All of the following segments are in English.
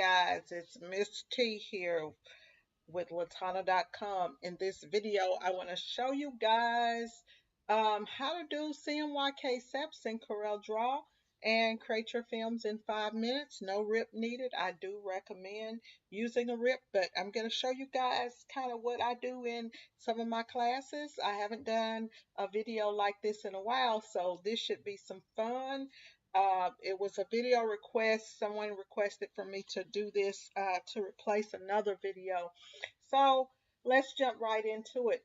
guys, it's Miss T here with Latana.com. In this video, I want to show you guys how to do CMYK steps in CorelDraw and create your films in 5 minutes. No rip needed. I do recommend using a rip, but I'm going to show you guys kind of what I do in some of my classes. I haven't done a video like this in a while, so this should be some fun. It was a video request. Someone requested for me to do this to replace another video. So let's jump right into it.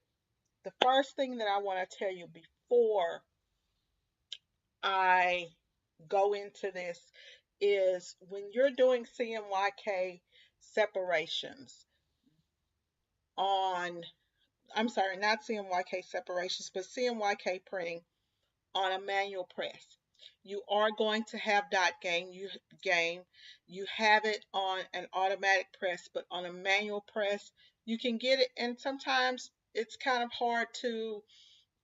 The first thing that I want to tell you before I go into this is when you're doing CMYK separations on, I'm sorry, not CMYK separations, but CMYK printing on a manual press. You are going to have dot gain. You have it on an automatic press, but on a manual press, you can get it, and sometimes it's kind of hard to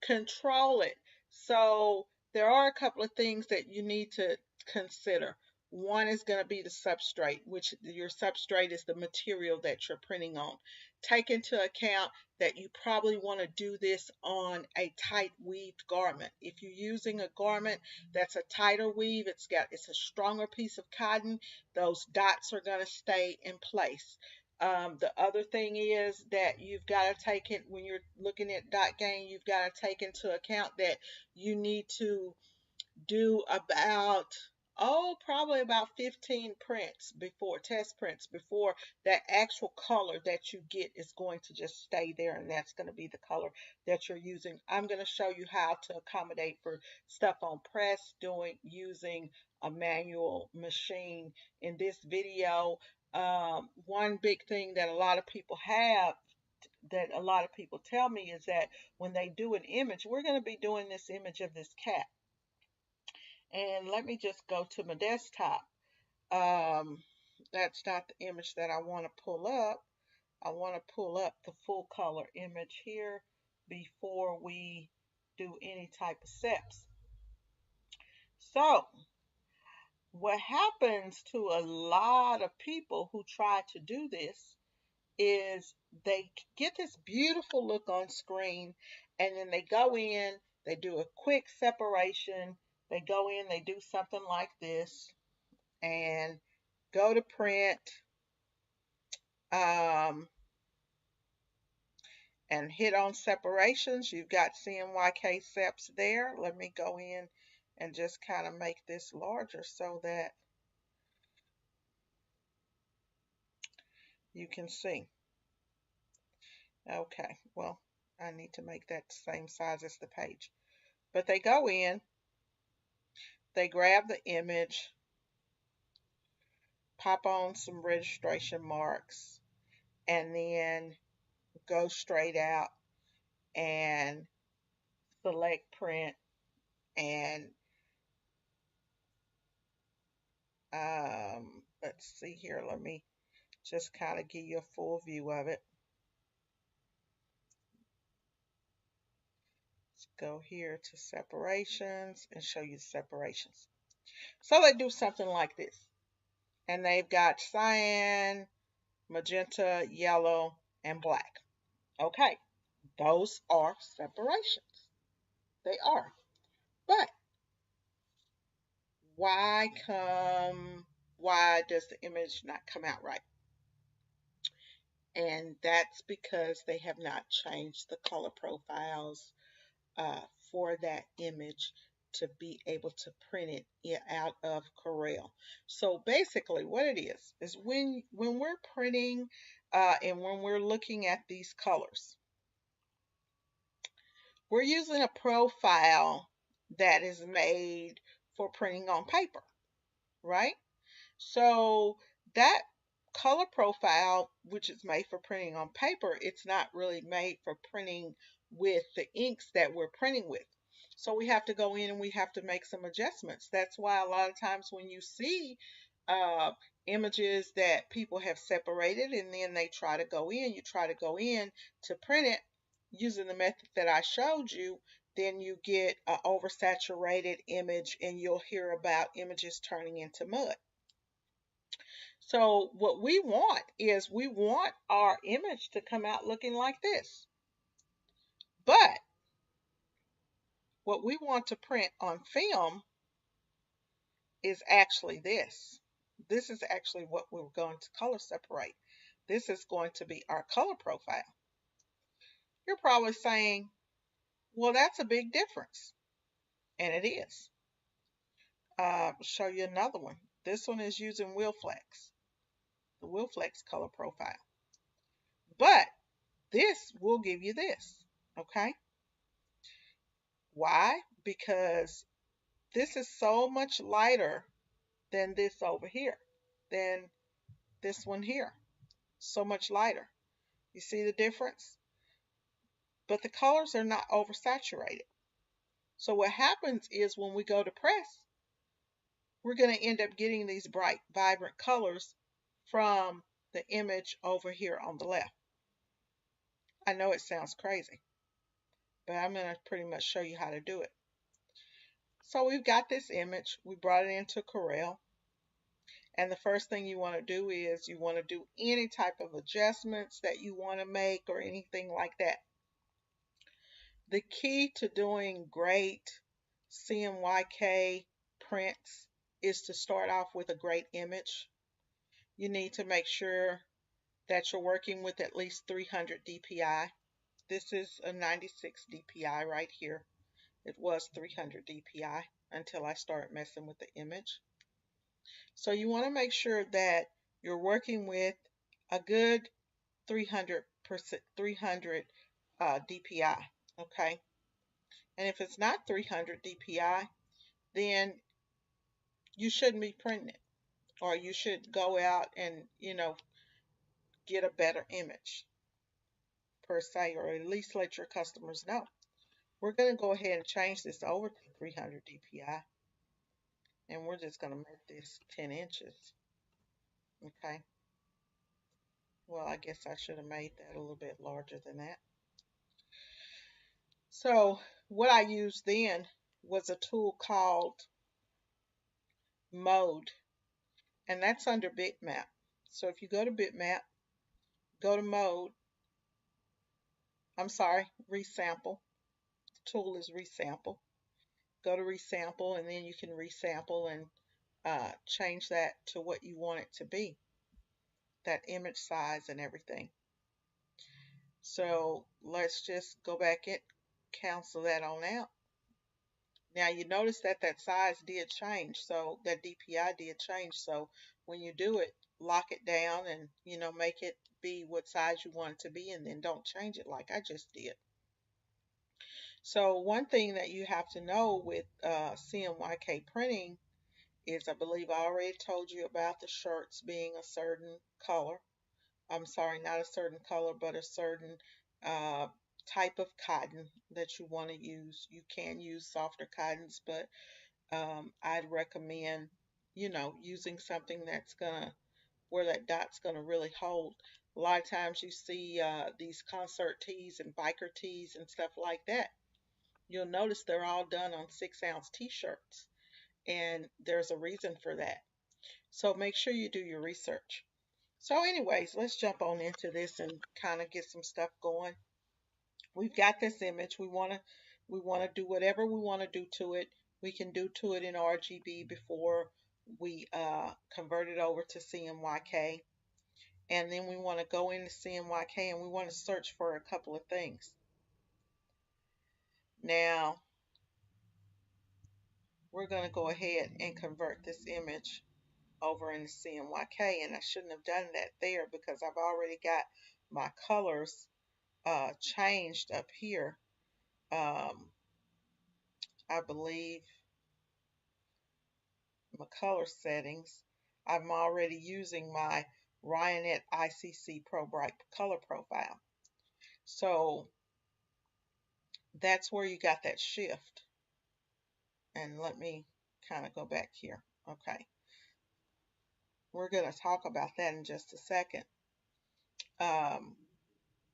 control it. So there are a couple of things that you need to consider. One is going to be the substrate, which your substrate is the material that you're printing on. Take into account that you probably want to do this on a tight weaved garment. If you're using a garment that's a tighter weave, it's a stronger piece of cotton, those dots are going to stay in place. The other thing is that you've got to take it when you're looking at dot gain, you've got to take into account that you need to do about, probably about 15 prints before, test prints before that actual color that you get is going to just stay there, and that's going to be the color that you're using. I'm going to show you how to accommodate for stuff on press using a manual machine in this video. One big thing that a lot of people have, that a lot of people tell me, is that when they do an image, we're going to be doing this image of this cat. And let me just go to my desktop. That's not the image that I want to pull up. I want to pull up the full color image here before we do any type of steps. So what happens to a lot of people who try to do this is they get this beautiful look on screen, and then they go in, they do a quick separation, they go in, they do something like this, and go to print, and hit on separations. You've got CMYK steps there. Let me go in and just kind of make this larger so that you can see. Okay, well, I need to make that the same size as the page. But they go in, they grab the image, pop on some registration marks, and then go straight out and select print, and let's see here, let me just kind of give you a full view of it. Let's go here to separations and show you the separations. So they do something like this, and they've got cyan, magenta, yellow, and black. Okay, those are separations. They are. But why does the image not come out right? And that's because they have not changed the color profiles for that image to be able to print it out of Corel. So basically what it is when we're printing and when we're looking at these colors, we're using a profile that is made for printing on paper, right? So that color profile, which is made for printing on paper, it's not really made for printing with the inks that we're printing with. So we have to go in and we have to make some adjustments. That's why a lot of times when you see images that people have separated and then they try to go in, you try to go in to print it using the method that I showed you, then you get an oversaturated image and you'll hear about images turning into mud. So what we want is we want our image to come out looking like this. But what we want to print on film is actually this. This is actually what we're going to color separate. This is going to be our color profile. You're probably saying, well, that's a big difference. And it is. I'll show you another one. This one is using Wheelflex, the Wheelflex color profile. But this will give you this, okay? Why? Because this is so much lighter than this over here, than this one here. So much lighter. You see the difference? But the colors are not oversaturated. So what happens is when we go to press, we're going to end up getting these bright, vibrant colors from the image over here on the left. I know it sounds crazy, but I'm going to pretty much show you how to do it. So we've got this image. We brought it into Corel. And the first thing you want to do is you want to do any type of adjustments that you want to make or anything like that. The key to doing great CMYK prints is to start off with a great image. You need to make sure that you're working with at least 300 DPI. This is a 96 DPI right here. It was 300 DPI until I started messing with the image. So you want to make sure that you're working with a good 300 DPI, okay? And if it's not 300 DPI, then you shouldn't be printing it, or you should go out and, get a better image per se, or at least let your customers know. We're going to go ahead and change this over to 300 DPI, and we're just going to make this 10 inches, okay? Well, I guess I should have made that a little bit larger than that. So what I used then was a tool called Mode, and that's under Bitmap. So if you go to Bitmap, go to Mode, Resample. The tool is Resample. Go to Resample, and then you can resample and change that to what you want it to be, that image size and everything. So let's just go back and cancel that on out. Now you notice that that size did change, so that DPI did change. So when you do it, lock it down and make it be what size you want it to be, and then don't change it like I just did. So one thing that you have to know with Cmyk Printing is, I believe I already told you about the shirts being a certain color. I'm sorry, not a certain color, but a certain type of cotton that you want to use. You can use softer cottons, but I'd recommend, using something that's where that dot's gonna really hold. A lot of times you see these concert tees and biker tees and stuff like that. You'll notice they're all done on 6-ounce t-shirts, and there's a reason for that. So make sure you do your research. So anyways, let's jump on into this and kind of get some stuff going. We've got this image. We want to do whatever we want to do to it. We can do to it in RGB before we convert it over to CMYK. And then we want to go into CMYK and we want to search for a couple of things. Now, we're going to go ahead and convert this image over into CMYK, and I shouldn't have done that there because I've already got my colors changed up here. I believe my color settings, I'm already using my Ryonet ICC Pro Bright color profile. So that's where you got that shift. And let me kind of go back here. Okay. We're going to talk about that in just a second.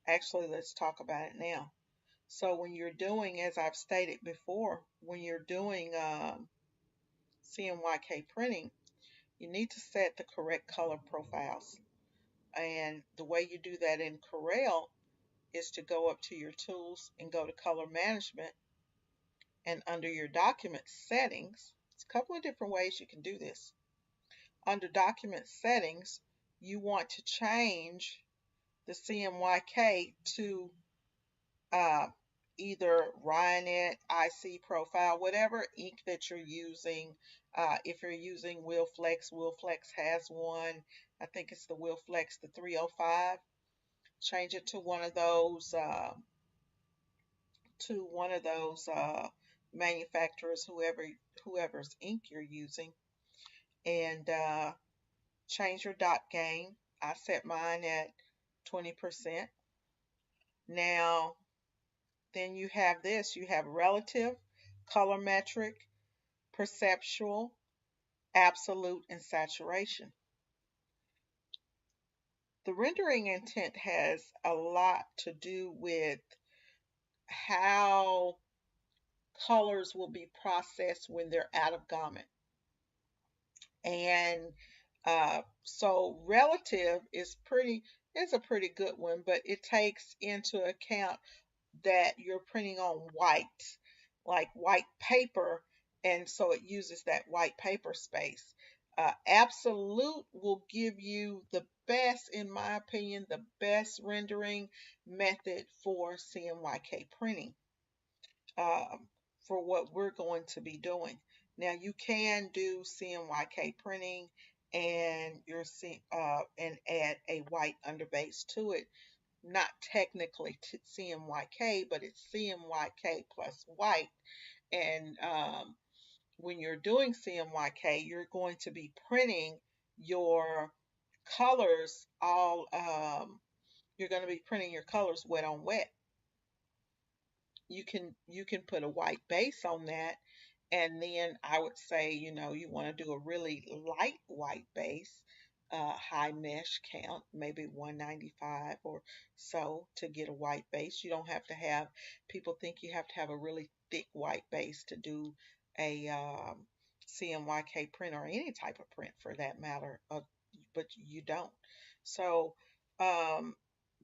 Actually, let's talk about it now. So when you're doing, as I've stated before, when you're doing CMYK printing, you need to set the correct color profiles. And the way you do that in Corel is to go up to your tools and go to color management, and under your document settings, it's a couple of different ways you can do this. Under document settings, you want to change the CMYK to uh, either Ryonet, IC profile, whatever ink that you're using. If you're using Wheelflex, Wheelflex has one. I think it's the Wheelflex, the 305. Change it to one of those manufacturers, whoever's ink you're using, and change your dot gain. I set mine at 20%. Now, then you have this. You have relative, colorimetric, perceptual, absolute, and saturation. The rendering intent has a lot to do with how colors will be processed when they're out of garment. And so relative is a pretty good one, but it takes into account that you're printing on white, like white paper, and so it uses that white paper space. Absolute will give you the best, in my opinion, the best rendering method for CMYK printing, um, for what we're going to be doing. Now you can do CMYK printing and and add a white underbase to it. Not technically CMYK, but it's CMYK plus white. And when you're doing CMYK, you're going to be printing your colors all. You're going to be printing your colors wet on wet. You can put a white base on that, and then I would say, you want to do a really light white base, high mesh count, maybe 195 or so to get a white base. You don't have to have, people think you have to have a really thick white base to do a CMYK print, or any type of print for that matter, but you don't. So, um,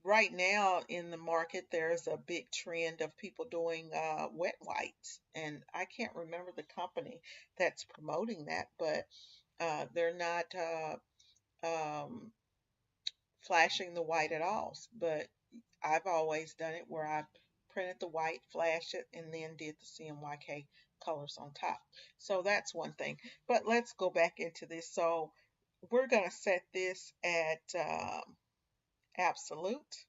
right now in the market, there's a big trend of people doing wet whites, and I can't remember the company that's promoting that, but they're not um, flashing the white at all. But I've always done it where I printed the white, flashed it, and then did the CMYK colors on top. So that's one thing. But let's go back into this. So we're going to set this at absolute.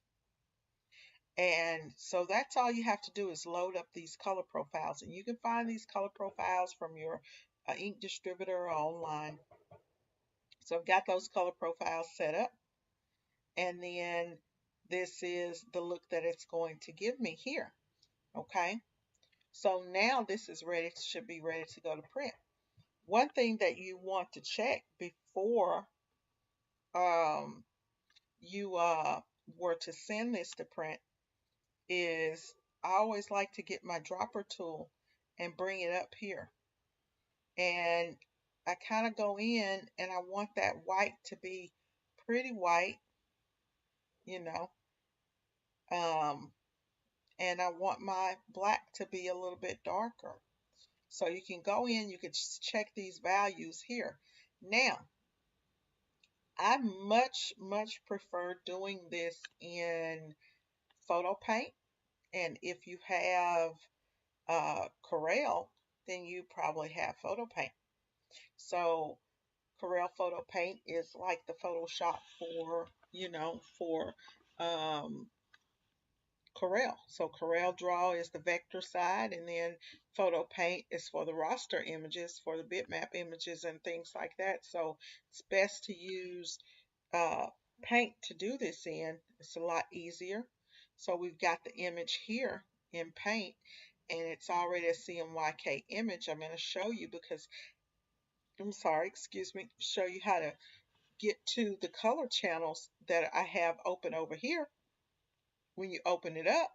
And so that's all you have to do is load up these color profiles. And you can find these color profiles from your ink distributor or online. So I've got those color profiles set up. And then this is the look that it's going to give me here. Okay. So now this is ready, should be ready to go to print. One thing that you want to check before you were to send this to print is, I always like to get my dropper tool and bring it up here. And I kind of go in and I want that white to be pretty white, you know, and I want my black to be a little bit darker. So you can go in, you can check these values here. Now, I much prefer doing this in Photo Paint. And if you have Corel, then you probably have Photo Paint. So Corel Photo Paint is like the Photoshop for, Corel. So CorelDraw is the vector side, and then Photo Paint is for the raster images, for the bitmap images and things like that. So it's best to use Paint to do this in. It's a lot easier. So we've got the image here in Paint, and it's already a CMYK image. I'm going to show you because, I'm sorry, excuse me, show you how to get to the color channels that I have open over here. When you open it up,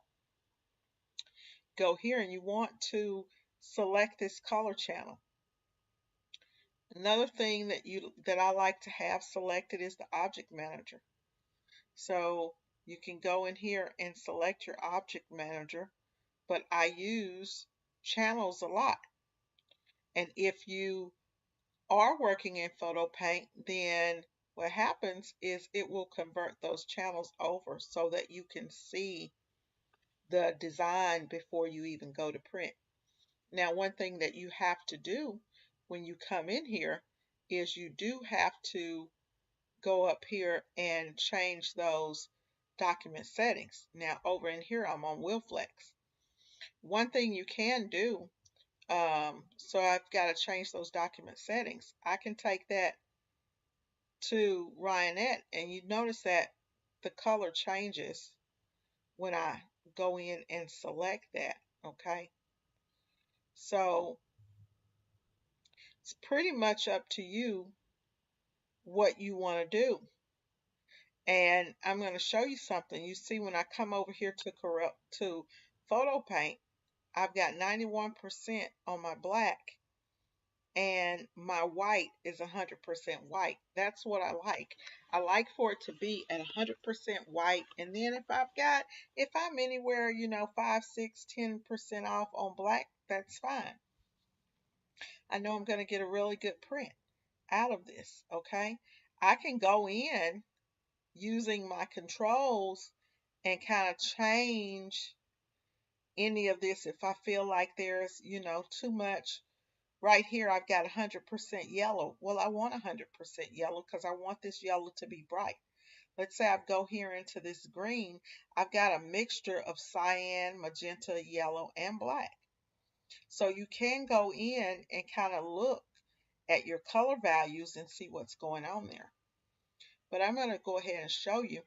go here and you want to select this color channel. Another thing that I like to have selected is the object manager. So you can go in here and select your object manager, but I use channels a lot. And if you are working in Photo Paint, then what happens is it will convert those channels over so that you can see the design before you even go to print. Now, one thing that you have to do when you come in here is you do have to go up here and change those document settings. Now, over in here, I'm on WillFlex. One thing you can do, so I've got to change those document settings. I can take that to Ryanette, and you notice that the color changes when I go in and select that, okay? So it's pretty much up to you what you want to do. And I'm going to show you something. You see, when I come over here to Photo Paint, I've got 91% on my black, and my white is 100% white. That's what I like. I like for it to be at 100% white. And then if I'm anywhere, 5, 6, 10% off on black, that's fine. I know I'm going to get a really good print out of this, okay? I can go in using my controls and kind of change any of this if I feel like there's, too much. Right here, I've got 100% yellow. Well, I want 100% yellow because I want this yellow to be bright. Let's say I go here into this green. I've got a mixture of cyan, magenta, yellow, and black. So you can go in and kind of look at your color values and see what's going on there. But I'm going to go ahead and show you.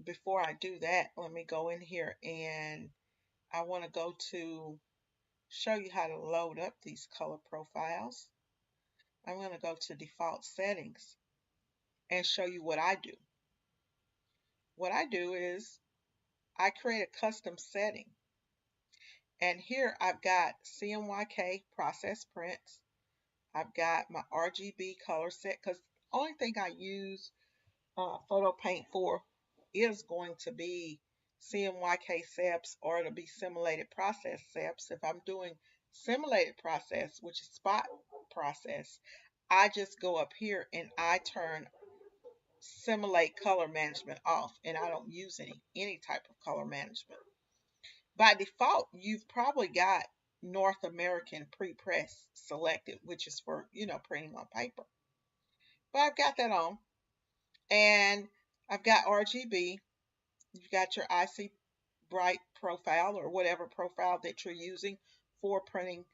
Before I do that, let me go in here, and I want to go to show you how to load up these color profiles. I'm going to go to default settings and show you what I do. What I do is I create a custom setting. And here I've got Cmyk process prints. I've got my RGB color set, because the only thing I use Photo Paint for is going to be Cmyk SEPs, or it'll be simulated process SEPs. If I'm doing simulated process, which is spot process, I just go up here and I turn simulate color management off, and I don't use any type of color management. By default, you've probably got North American pre-press selected, which is for, printing on paper. But I've got that on, and I've got RGB. You've got your IC bright profile, or whatever profile that you're using for printing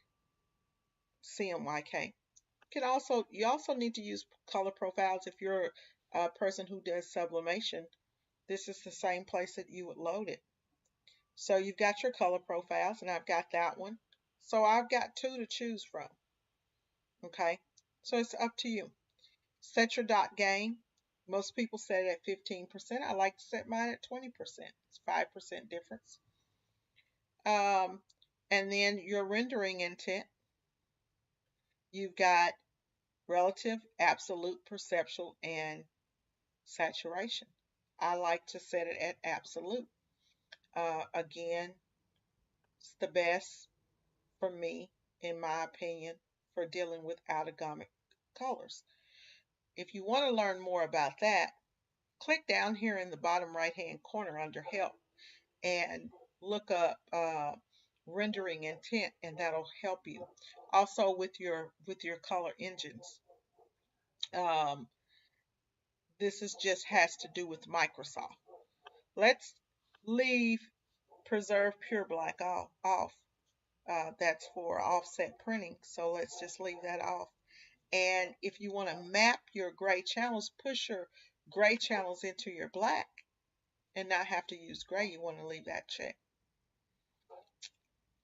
Cmyk. You also need to use color profiles if you're a person who does sublimation. This is the same place that you would load it. So you've got your color profiles, and I've got that one. So I've got two to choose from. Okay, so it's up to you. Set your dot gain. Most people set it at 15%. I like to set mine at 20%. It's 5% difference. And then your rendering intent. You've got relative, absolute, perceptual, and saturation. I like to set it at absolute. Again, it's the best for me, in my opinion, for dealing with outagamic colors. If you want to learn more about that, click down here in the bottom right hand corner under help and look up rendering intent, and that'll help you. Also with your color engines. This has to do with Microsoft. Let's leave preserve pure black off. That's for offset printing, so let's just leave that off. And if you want to map your gray channels, push your gray channels into your black and not have to use gray, you want to leave that checked.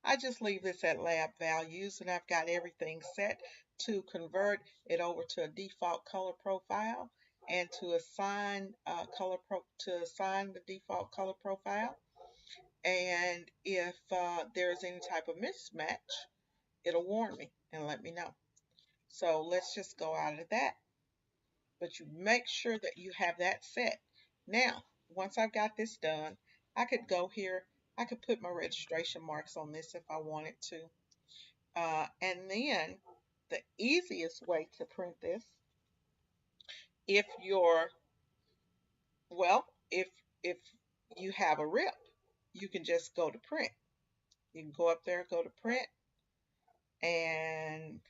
I just leave this at lab values, and I've got everything set to convert it over to a default color profile, and to assign the default color profile. And if there's any type of mismatch, it'll warn me and let me know. So let's just go out of that. But you make sure that you have that set. Now, once I've got this done, I could go here. I could put my registration marks on this if I wanted to. And then the easiest way to print this, if you're, well, if you have a rip, you can just go to print. You can go up there, go to print, and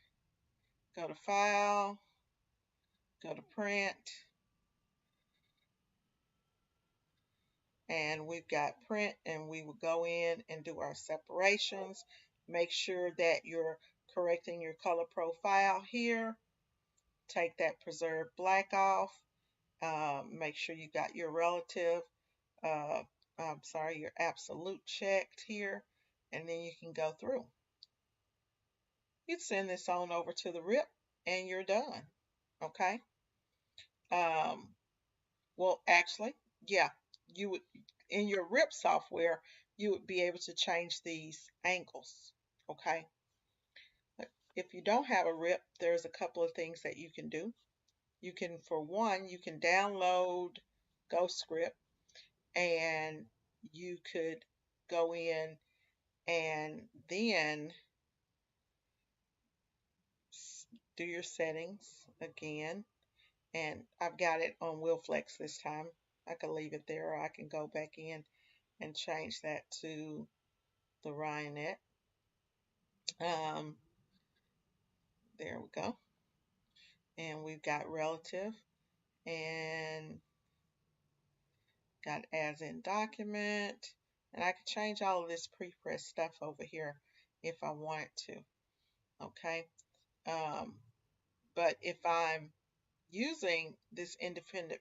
go to file, go to print, and we've got print, and we will go in and do our separations. Make sure that you're correcting your color profile here. Take that preserved black off. Make sure you got your relative, uh, I'm sorry, your absolute checked here, and then you can go through. You send this on over to the rip, and you're done. Okay. Um, well, actually, yeah, you would, in your rip software, you would be able to change these angles. Okay. But if you don't have a rip, there's a couple of things that you can do. You can, for one, you can download GhostScript, and you could go in and then do your settings again. And I've got it on WillFlex this time. I can leave it there, or I can go back in and change that to the Ryonet. Um, there we go. And we've got relative and got as in document. And I can change all of this pre-press stuff over here if I wanted to. Okay. Um, but if I'm using this independent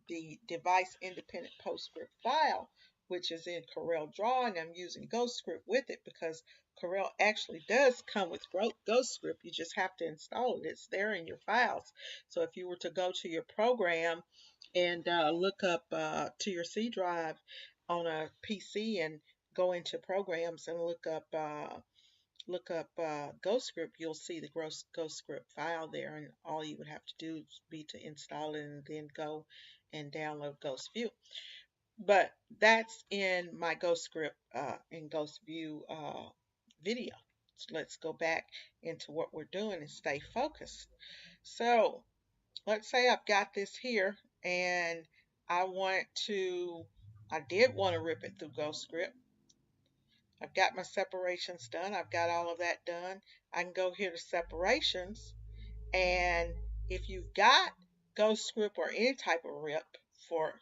the device independent PostScript file, which is in CorelDraw, and I'm using GhostScript with it because Corel actually does come with GhostScript. You just have to install it. It's there in your files. So if you were to go to your program and look up to your C drive on a PC and go into programs and look up GhostScript, you'll see the GhostScript file there, and all you would have to do is be to install it and then go and download GhostView. But that's in my GhostScript and GhostView video. So let's go back into what we're doing and stay focused. So let's say I've got this here, and I did want to rip it through GhostScript. I've got my separations done. I've got all of that done. I can go here to separations, and if you've got GhostScript or any type of rip for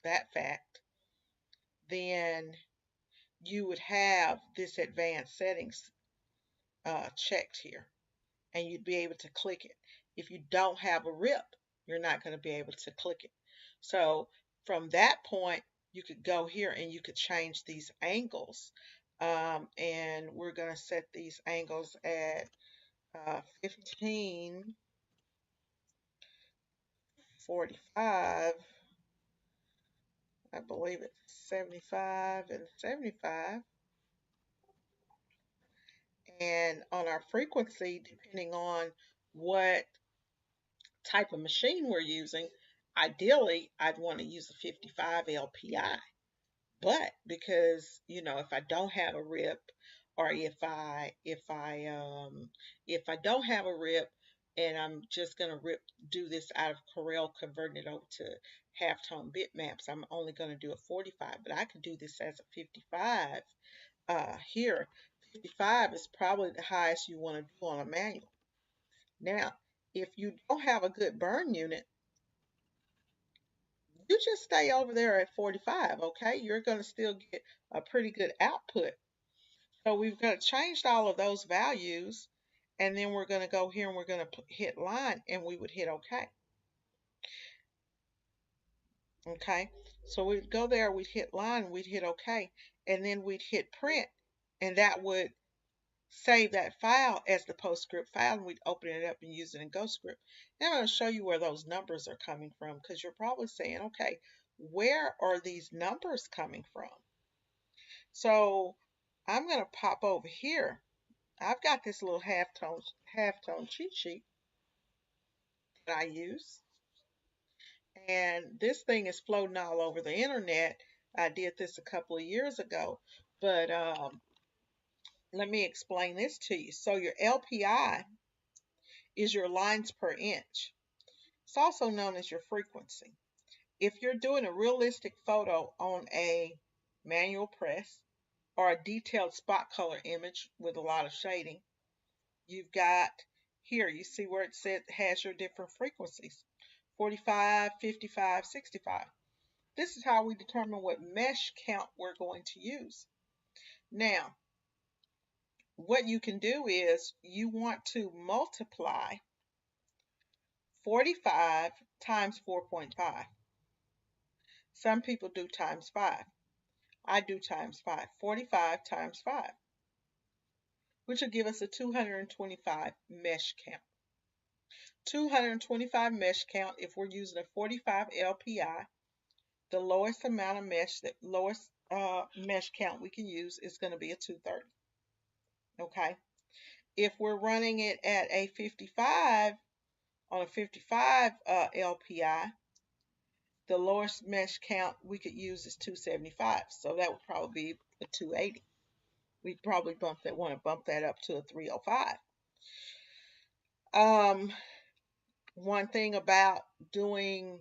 that fact, then you would have this advanced settings checked here, and you'd be able to click it. If you don't have a rip, you're not going to be able to click it. So from that point, you could go here and you could change these angles. And we're going to set these angles at 1545. I believe it's 75 and 75. And on our frequency, depending on what type of machine we're using, ideally I'd want to use a 55 LPI. But because, if I don't have a rip, or if I don't have a rip and I'm just going to do this out of Corel, converting it over to halftone bitmaps, I'm only going to do a 45, but I could do this as a 55 here. 55 is probably the highest you want to do on a manual. Now, if you don't have a good burn unit, you just stay over there at 45, okay? You're going to still get a pretty good output. So we've got changed all of those values, and then we're going to go here and we're going to hit line, and we would hit OK. Okay, so we'd go there, we'd hit line, we'd hit OK, and then we'd hit print, and that would save that file as the PostScript file, and we'd open it up and use it in GhostScript. Now I'm going to show you where those numbers are coming from, because you're probably saying, okay, where are these numbers coming from? So I'm going to pop over here I've got this little halftone cheat sheet that I use. And this thing is floating all over the internet. I did this a couple of years ago, but let me explain this to you. So your LPI is your lines per inch. It's also known as your frequency. If you're doing a realistic photo on a manual press or a detailed spot color image with a lot of shading, you've got here, you see where it says has your different frequencies, 45, 55, 65. This is how we determine what mesh count we're going to use. Now, what you can do is you want to multiply 45 times 4.5. Some people do times 5. I do times 5. 45 times 5, which will give us a 225 mesh count. 225 mesh count, if we're using a 45 LPI, the lowest amount of mesh, the lowest mesh count we can use is going to be a 230. Okay. If we're running it at a 55, on a 55 LPI, the lowest mesh count we could use is 275. So that would probably be a 280. We'd probably want to bump that up to a 305. One thing about doing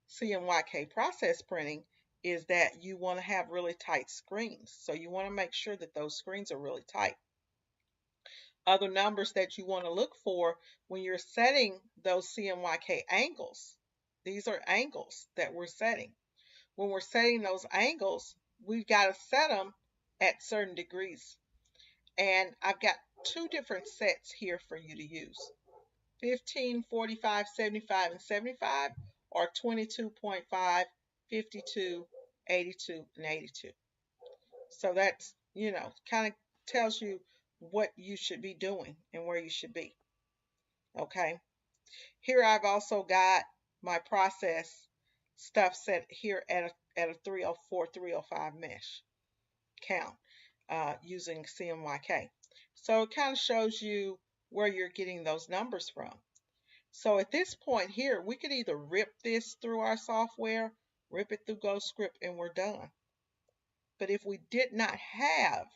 Cmyk process printing is that you want to have really tight screens. So you want to make sure that those screens are really tight. Other numbers that you want to look for when you're setting those Cmyk angles. These are angles that we're setting. When we're setting those angles, we've got to set them at certain degrees. And I've got two different sets here for you to use. 15, 45, 75, and 75, or 22.5, 52, 82, and 82. So that's, kind of tells you what you should be doing and where you should be. Okay. Here I've also got my process stuff set here at a 304, 305 mesh count using Cmyk. So it kind of shows you where you're getting those numbers from. So at this point here, we could either rip this through our software, rip it through GoScript, and we're done. But if we did not have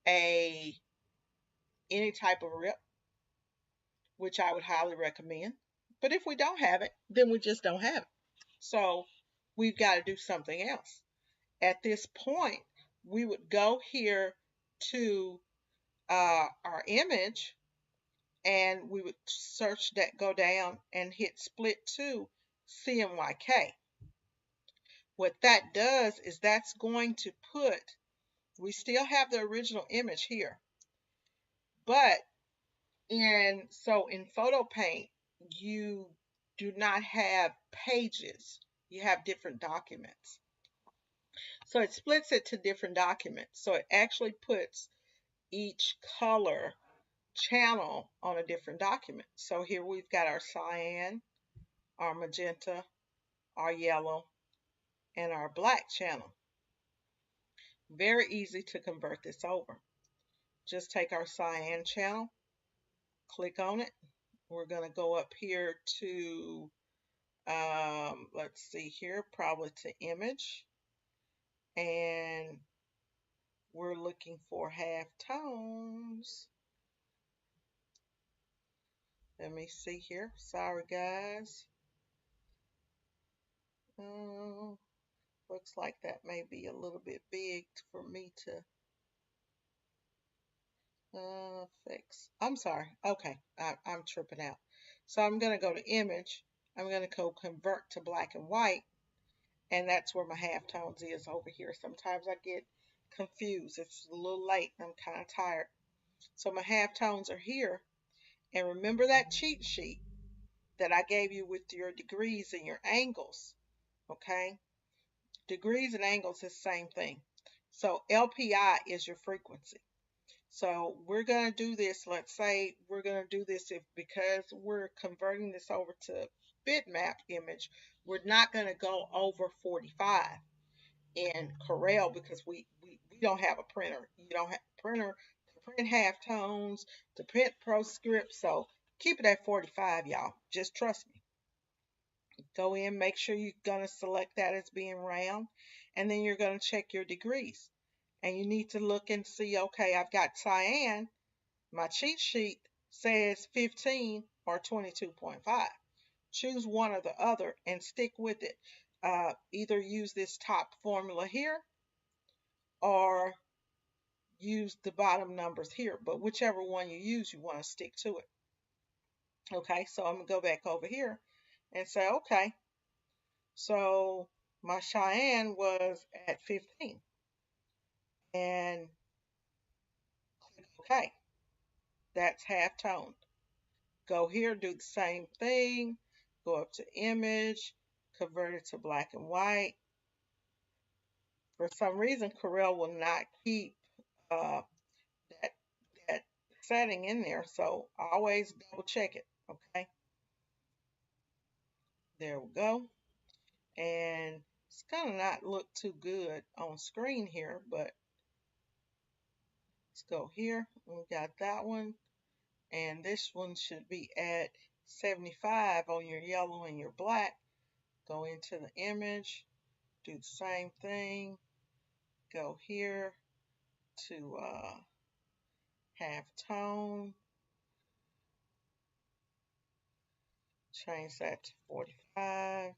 any type of rip, which I would highly recommend, but if we don't have it, then we just don't have it. So we've got to do something else. At this point, we would go here to our image, and we would search that, go down and hit split to Cmyk. What that does is that's going to put, we still have the original image here, but in Photo Paint, you do not have pages. You have different documents. So it splits it to different documents. So it actually puts each color channel on a different document. So here we've got our cyan, our magenta, our yellow, and our black channel. Very easy to convert this over. Just take our cyan channel, click on it. We're going to go up here to, let's see here, probably to image. And we're looking for half tones. Let me see here. Sorry, guys. Looks like that may be a little bit big for me to fix. I'm sorry. Okay, I'm tripping out. So I'm going to go to image. I'm going to go convert to black and white. And that's where my halftones is over here. Sometimes I get confused. It's a little late and I'm kind of tired. So my halftones are here. And remember that cheat sheet that I gave you with your degrees and your angles. Okay? Degrees and angles is the same thing. So LPI is your frequency. So we're going to do this. Let's say we're going to do this because we're converting this over to bitmap image, we're not going to go over 45 in Corel because we don't have a printer. You don't have a printer to print halftones, to print proscript. So keep it at 45, y'all. Just trust me. Go in, make sure you're going to select that as being round, and then you're going to check your degrees. And you need to look and see, okay, I've got cyan. My cheat sheet says 15 or 22.5. Choose one or the other and stick with it. Either use this top formula here or use the bottom numbers here, but whichever one you use, you want to stick to it. Okay, so I'm going to go back over here and say, okay, so my cyan was at 15 and click OK. That's half toned. Go here, do the same thing, go up to image, convert it to black and white. For some reason, Corel will not keep uh, that setting in there, so always double check it, okay? There we go. And it's gonna not look too good on screen here, but let's go here. We got that one, and this one should be at 75 on your yellow and your black. Go into the image, do the same thing, go here to half tone, change that to 45,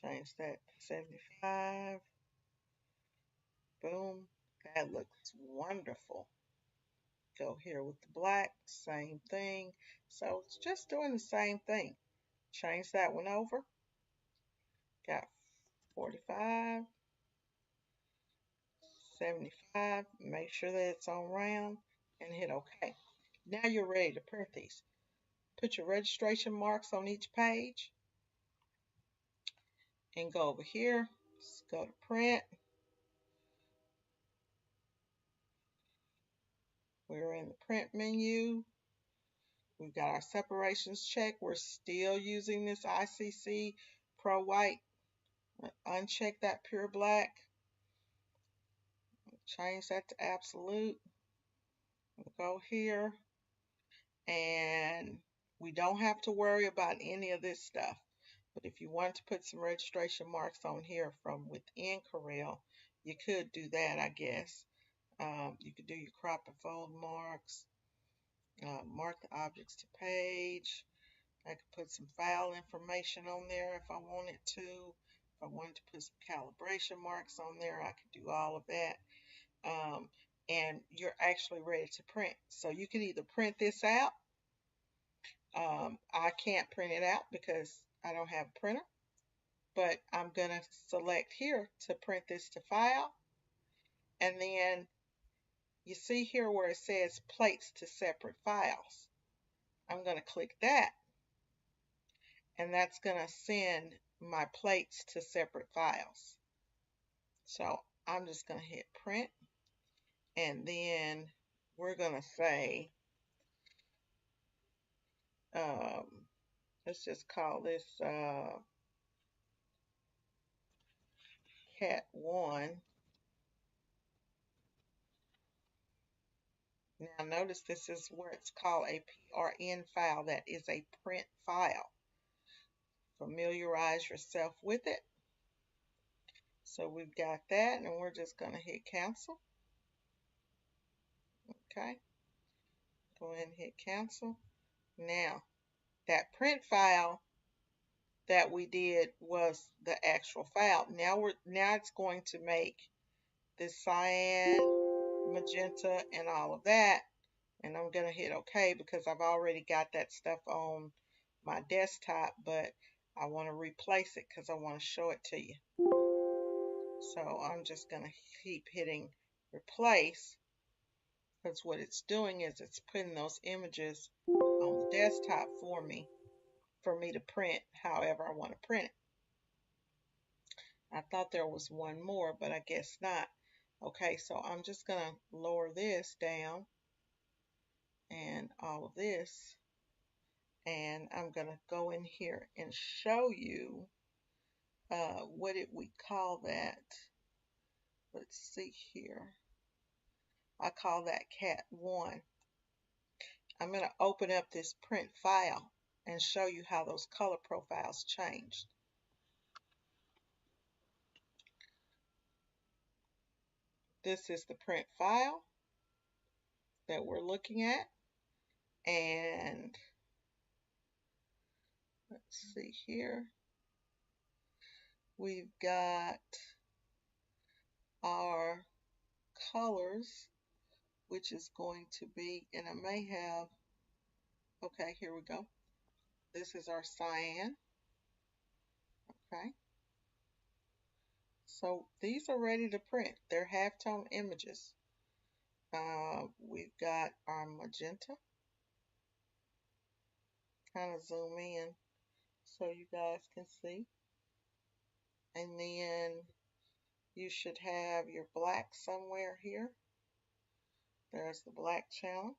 change that to 75, boom, that looks wonderful. Go here with the black, same thing. So it's just doing the same thing. Change that one over, got 45, 75, make sure that it's on round and hit OK. Now you're ready to print these. Put your registration marks on each page and go over here. Let's go to print. We're in the print menu. We've got our separations checked. We're still using this ICC Pro White. Uncheck that pure black. Change that to absolute. We'll go here. And we don't have to worry about any of this stuff. But if you want to put some registration marks on here from within Corel, you could do that, I guess. You could do your crop and fold marks, mark the objects to page. I could put some file information on there if I wanted to. If I wanted to put some calibration marks on there, I could do all of that. And you're actually ready to print. So you can either print this out. I can't print it out because I don't have a printer. But I'm going to select here to print this to file. And then you see here where it says plates to separate files. I'm going to click that. And that's going to send my plates to separate files. So I'm just going to hit print. And then we're going to say, let's just call this cat 1. Now notice this is where it's called a PRN file. That is a print file. Familiarize yourself with it. So we've got that, and we're just going to hit cancel. Okay. Go ahead and hit cancel. Now, that print file that we did was the actual file. Now it's going to make this cyan, magenta, and all of that. And I'm going to hit OK because I've already got that stuff on my desktop, but I want to replace it because I want to show it to you. So I'm just going to keep hitting replace, because what it's doing is it's putting those images on the desktop for me to print however I want to print it. I thought there was one more, but I guess not. Okay, so I'm just going to lower this down and all of this, and I'm going to go in here and show you what did we call that. Let's see here. I call that cat 1. I'm going to open up this print file and show you how those color profiles changed. This is the print file that we're looking at, and let's see here. We've got our colors, which is going to be, and I may have, okay, here we go. This is our cyan. Okay. So these are ready to print. They're halftone images. We've got our magenta. Kind of zoom in so you guys can see. And then you should have your black somewhere here. There's the black channel.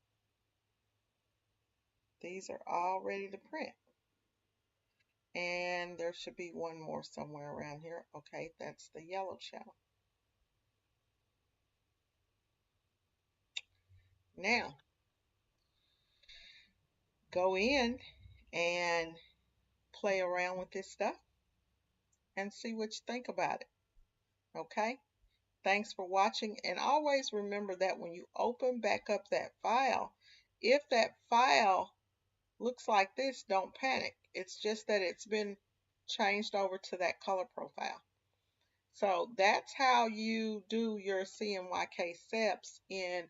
These are all ready to print. And there should be one more somewhere around here. Okay, that's the yellow channel. Now, go in and play around with this stuff and see what you think about it. Okay? Thanks for watching, and always remember that when you open back up that file, if that file looks like this, don't panic. It's just that it's been changed over to that color profile. So that's how you do your CMYK steps in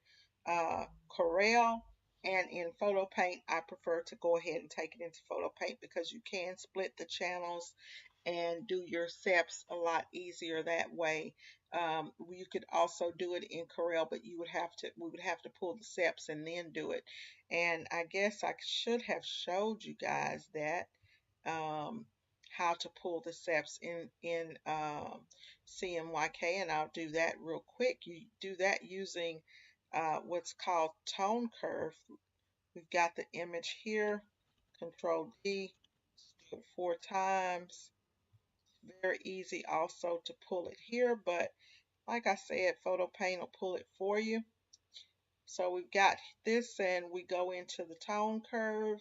Corel and in Photo Paint. I prefer to go ahead and take it into Photo Paint because you can split the channels and do your steps a lot easier that way. You could also do it in Corel, but we would have to pull the steps and then do it. And I guess I should have showed you guys that how to pull the steps in CMYK, and I'll do that real quick. You do that using what's called tone curve. We've got the image here. Control D, do it 4 times. Very easy also to pull it here, but like I said, Photo Paint will pull it for you. So we've got this, and we go into the tone curve.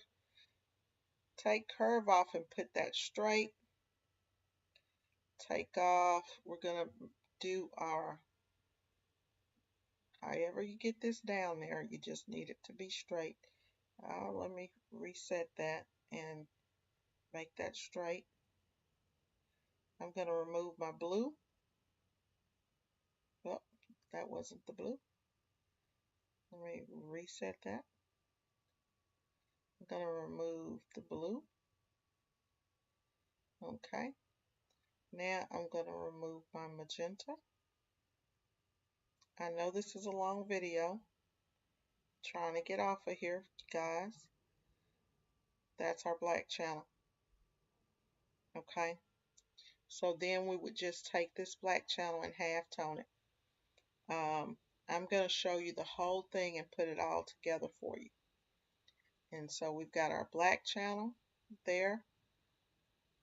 Take curve off and put that straight. Take off. We're going to do our, however you get this down there, you just need it to be straight. Let me reset that and make that straight. I'm going to remove my blue. Oh, that wasn't the blue. Let me reset that. I'm going to remove the blue. Okay. Now I'm going to remove my magenta. I know this is a long video. Trying to get off of here, guys. That's our black channel. Okay. So then we would just take this black channel and half tone it. I'm going to show you the whole thing and put it all together for you. And so we've got our black channel there.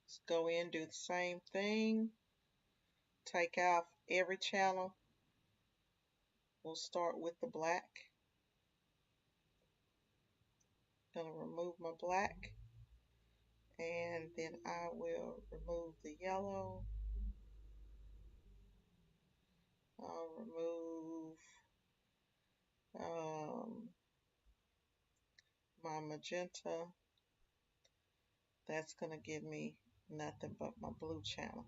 Let's go in, do the same thing. Take out every channel. We'll start with the black. Gonna remove my black, and then I will remove the yellow. I'll remove my magenta. That's gonna give me nothing but my blue channel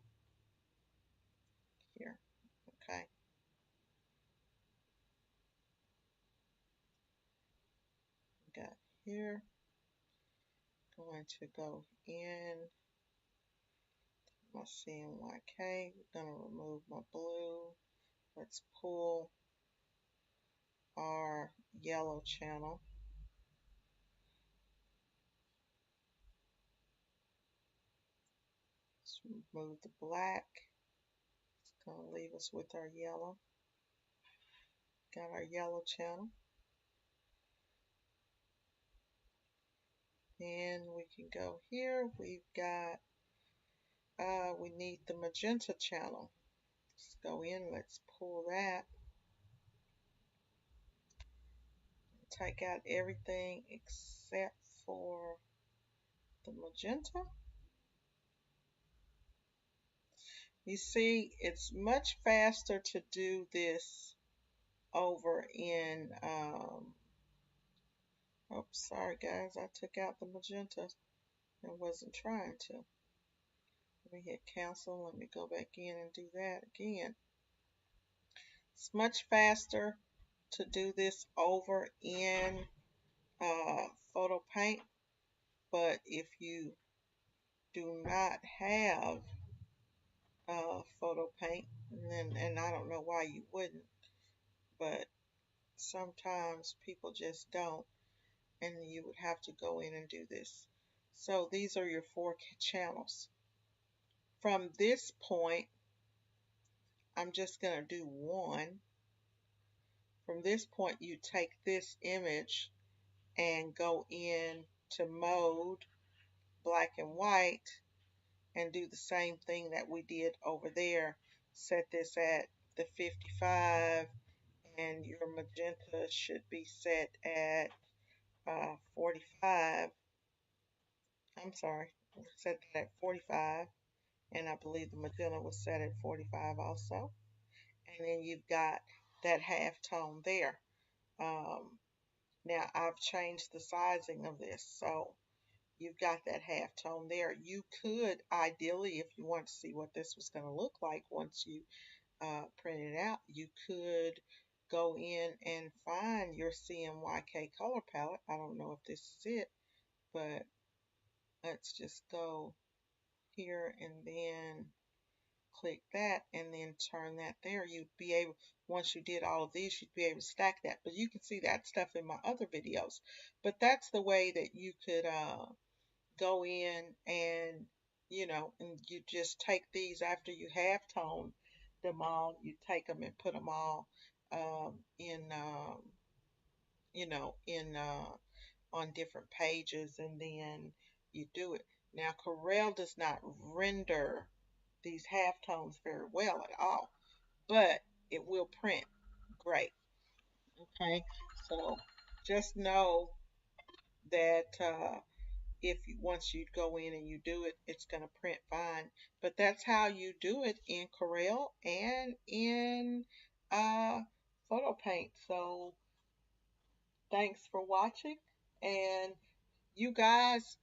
here. Okay. Got here. Going to go in my CMYK. We're gonna remove my blue. Let's pull our yellow channel. Let's remove the black. It's going to leave us with our yellow. Got our yellow channel. And we can go here. We've got, we need the magenta channel. Let's go in, let's pull that. take out everything except for the magenta. You see, it's much faster to do this over in, oops, sorry guys, I took out the magenta and wasn't trying to. Let me hit cancel, let me go back in and do that again. It's much faster to do this over in Photo Paint, but if you do not have Photo Paint, and I don't know why you wouldn't, but sometimes people just don't, and you would have to go in and do this. So these are your 4 channels. From this point, I'm just going to do one. From this point, you take this image and go in to mode, black and white, and do the same thing that we did over there. Set this at the 55, and your magenta should be set at 45. I'm sorry, set that at 45, and I believe the magenta was set at 45 also. And then you've got that half tone there. Now I've changed the sizing of this, so you've got that half tone there. You could, ideally, if you want to see what this was going to look like once you print it out, you could go in and find your Cmyk color palette. I don't know if this is it, but let's just go here and then click that and then turn that there. You'd be able, once you did all of these, you'd be able to stack that. But you can see that stuff in my other videos. But that's the way that you could go in and, you know, and you just take these after you have toned them all. You take them and put them all in, you know, in on different pages, and then you do it. Now, Corel does not render these halftones very well at all, but it will print great. Okay, so just know that if you, once you go in and you do it, it's going to print fine. But that's how you do it in Corel and in Photo Paint. So thanks for watching, and you guys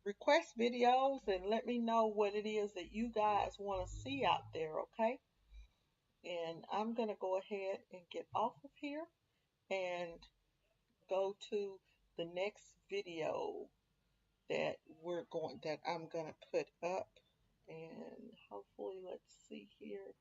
request videos and let me know what it is that you guys want to see out there, okay? And I'm going to go ahead and get off of here and go to the next video that I'm going to put up, and hopefully, let's see here.